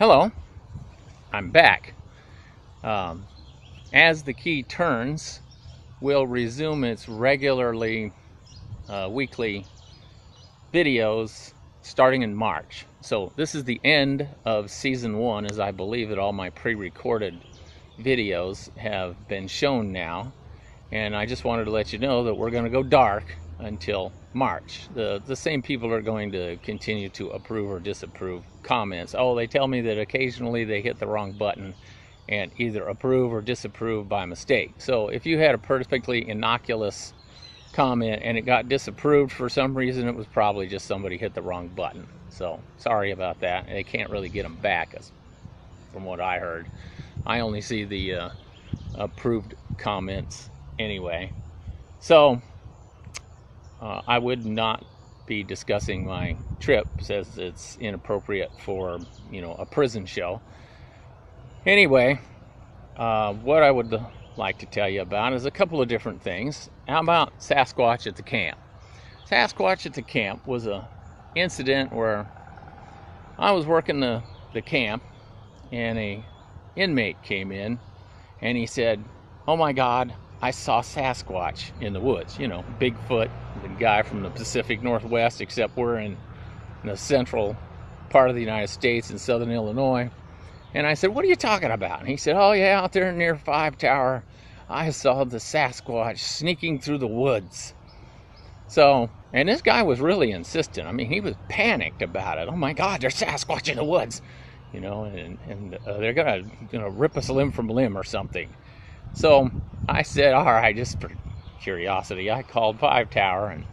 Hello, I'm back. As the key turns, we'll resume its regularly weekly videos starting in March. So this is the end of season 1, as I believe that all my pre-recorded videos have been shown now. And I just wanted to let you know that we're going to go dark until March. The same people are going to continue to approve or disapprove comments. Oh, they tell me that occasionally they hit the wrong button and either approve or disapprove by mistake. So if you had a perfectly innocuous comment and it got disapproved for some reason, it was probably just somebody hit the wrong button. So sorry about that. They can't really get them back, from what I heard. I only see the approved comments anyway. So I would not be discussing my trip, since it's inappropriate for, a prison show. Anyway, what I would like to tell you about is a couple of different things. How about Sasquatch at the camp? Sasquatch at the camp was a incident where I was working the camp, and a inmate came in and he said, "Oh my God, I saw Sasquatch in the woods." Bigfoot, the guy from the Pacific Northwest, except we're in the central part of the United States in southern Illinois. And I said, "What are you talking about?" And he said, "Oh yeah, out there near 5 Tower, I saw the Sasquatch sneaking through the woods." So, and this guy was really insistent. I mean, he was panicked about it. "Oh my God, there's Sasquatch in the woods, and they're gonna rip us limb from limb or something." So I said, "All right, just for curiosity," I called 5 Tower, and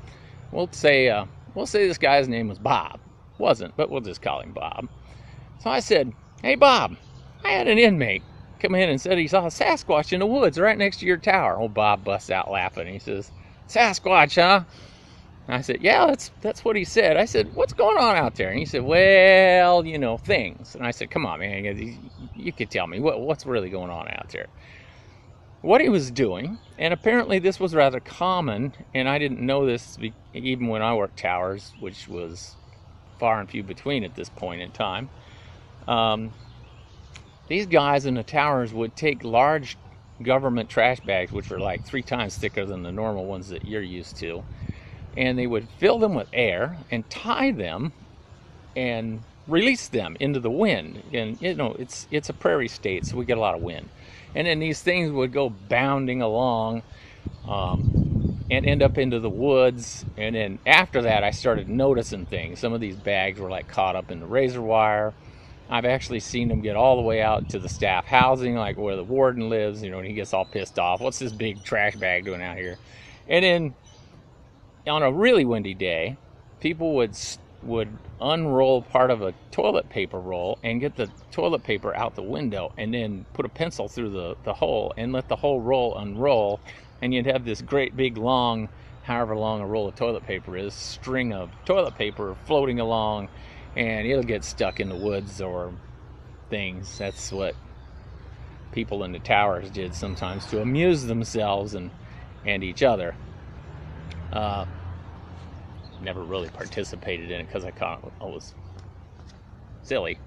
we'll say this guy's name was Bob. Wasn't, but we'll just call him Bob. So I said, "Hey Bob, I had an inmate come in and said he saw a Sasquatch in the woods right next to your tower." Old Bob busts out laughing. He says, "Sasquatch, huh?" And I said, "Yeah, that's what he said." I said, "What's going on out there?" And he said, "Well, things." And I said, "Come on, man, you could tell me what's really going on out there." What he was doing, and apparently this was rather common, and I didn't know this even when I worked towers, which was far and few between at this point in time. These guys in the towers would take large government trash bags, which are like 3 times thicker than the normal ones that you're used to, and they would fill them with air and tie them and release them into the wind. And it's a prairie state, so we get a lot of wind. And then these things would go bounding along and end up into the woods. And then after that, I started noticing things. Some of these bags were like caught up in the razor wire. I've actually seen them get all the way out to the staff housing, like where the warden lives, and he gets all pissed off. "What's this big trash bag doing out here?" And then on a really windy day, people would unroll part of a toilet paper roll and get the toilet paper out the window, and then put a pencil through the hole and let the whole roll unroll, and you'd have this great big long, however long a roll of toilet paper is, string of toilet paper floating along, and it'll get stuck in the woods or things. That's what people in the towers did sometimes to amuse themselves and each other. Never really participated in it because I was silly.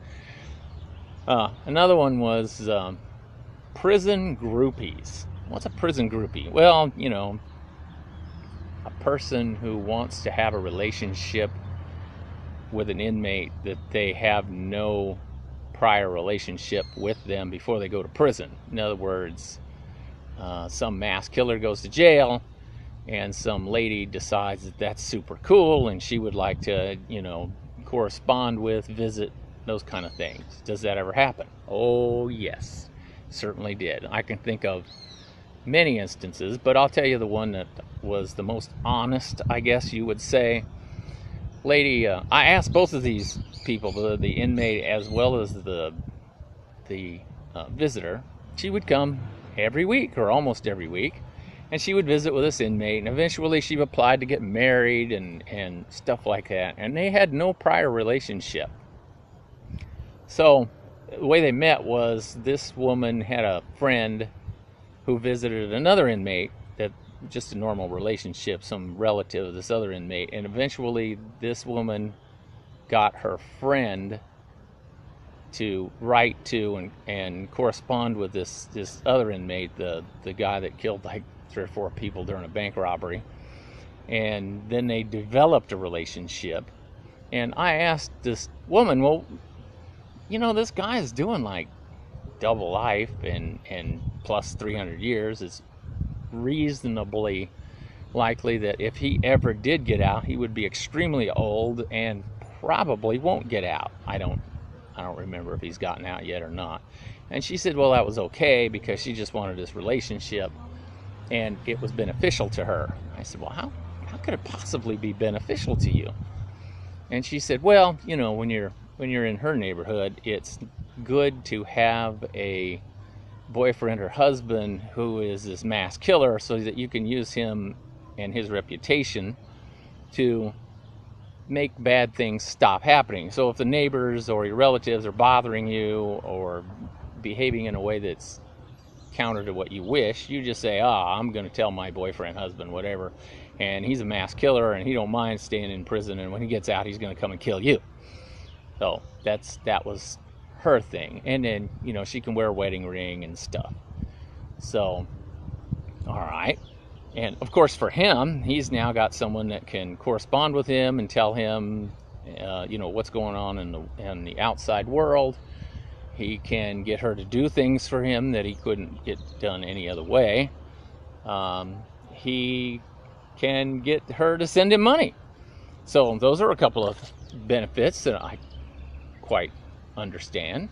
Another one was prison groupies. What's a prison groupie? Well, a person who wants to have a relationship with an inmate that they have no prior relationship with them before they go to prison. In other words, some mass killer goes to jail, and some lady decides that that's super cool and she would like to, correspond with, visit, those kind of things. Does that ever happen? Oh, yes, certainly did. I can think of many instances, but I'll tell you the one that was the most honest, I guess you would say. Lady, I asked both of these people, the inmate as well as the visitor. She would come every week or almost every week, and she would visit with this inmate, and eventually she applied to get married and stuff like that, and they had no prior relationship. So the way they met was this woman had a friend who visited another inmate, that just a normal relationship, some relative of this other inmate, and eventually this woman got her friend to write to and correspond with this other inmate, the guy that killed like 3 or 4 people during a bank robbery. And then they developed a relationship. And I asked this woman, well, this guy is doing like double life and plus 300 years. It's reasonably likely that if he ever did get out, he would be extremely old and probably won't get out. I don't remember if he's gotten out yet or not. And she said, well, that was okay because she just wanted this relationship and it was beneficial to her. I said, well, how could it possibly be beneficial to you? And she said, well, when you're in her neighborhood, it's good to have a boyfriend or husband who is this mass killer so that you can use him and his reputation to make bad things stop happening. So if the neighbors or your relatives are bothering you or behaving in a way that's counter to what you wish, you just say, I'm going to tell my boyfriend, husband, whatever, and he's a mass killer and he don't mind staying in prison, and when he gets out, he's going to come and kill you. So that was her thing. And then, she can wear a wedding ring and stuff. So, all right. And of course for him, he's now got someone that can correspond with him and tell him, what's going on in the outside world. He can get her to do things for him that he couldn't get done any other way. He can get her to send him money. So those are a couple of benefits that I quite understand.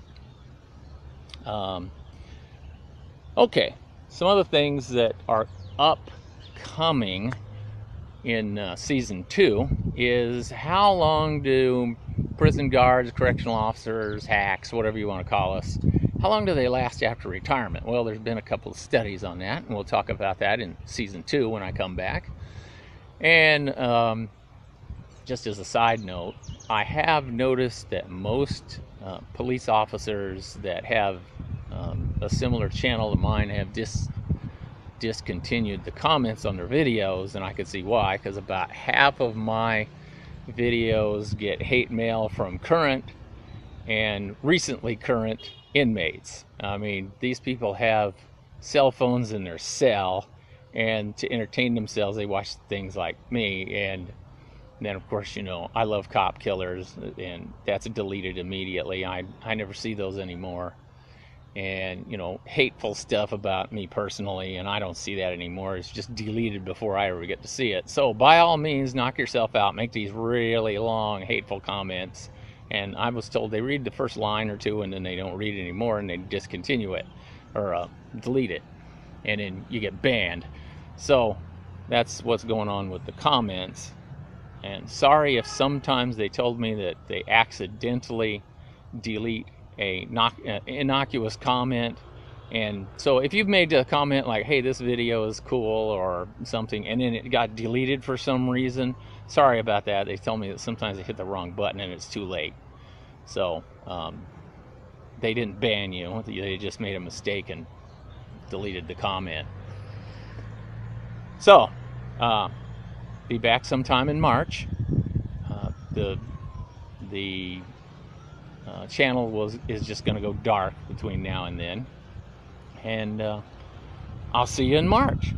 Okay, some other things that are upcoming in season 2 is how long do prison guards, correctional officers, hacks, whatever you want to call us, how long do they last after retirement? Well, there's been a couple of studies on that, and we'll talk about that in season 2 when I come back. And just as a side note, I have noticed that most police officers that have a similar channel to mine have discontinued the comments on their videos, and I can see why, because about half of my videos get hate mail from current and recently current inmates. I mean, these people have cell phones in their cell, and to entertain themselves they watch things like me. And then of course, I love cop killers, and that's deleted immediately. I never see those anymore. And hateful stuff about me personally, and I don't see that anymore. It's just deleted before I ever get to see it. So by all means, knock yourself out, make these really long hateful comments. And I was told they read the first line or two and then they don't read it anymore, and they discontinue it or delete it, and then you get banned. So that's what's going on with the comments. And sorry if sometimes they told me that they accidentally delete a innocuous comment. And so if you've made a comment like, hey, this video is cool or something, and then it got deleted for some reason, sorry about that. They tell me that sometimes they hit the wrong button and it's too late. So they didn't ban you, they just made a mistake and deleted the comment. So be back sometime in March. The channel is just going to go dark between now and then, and I'll see you in March.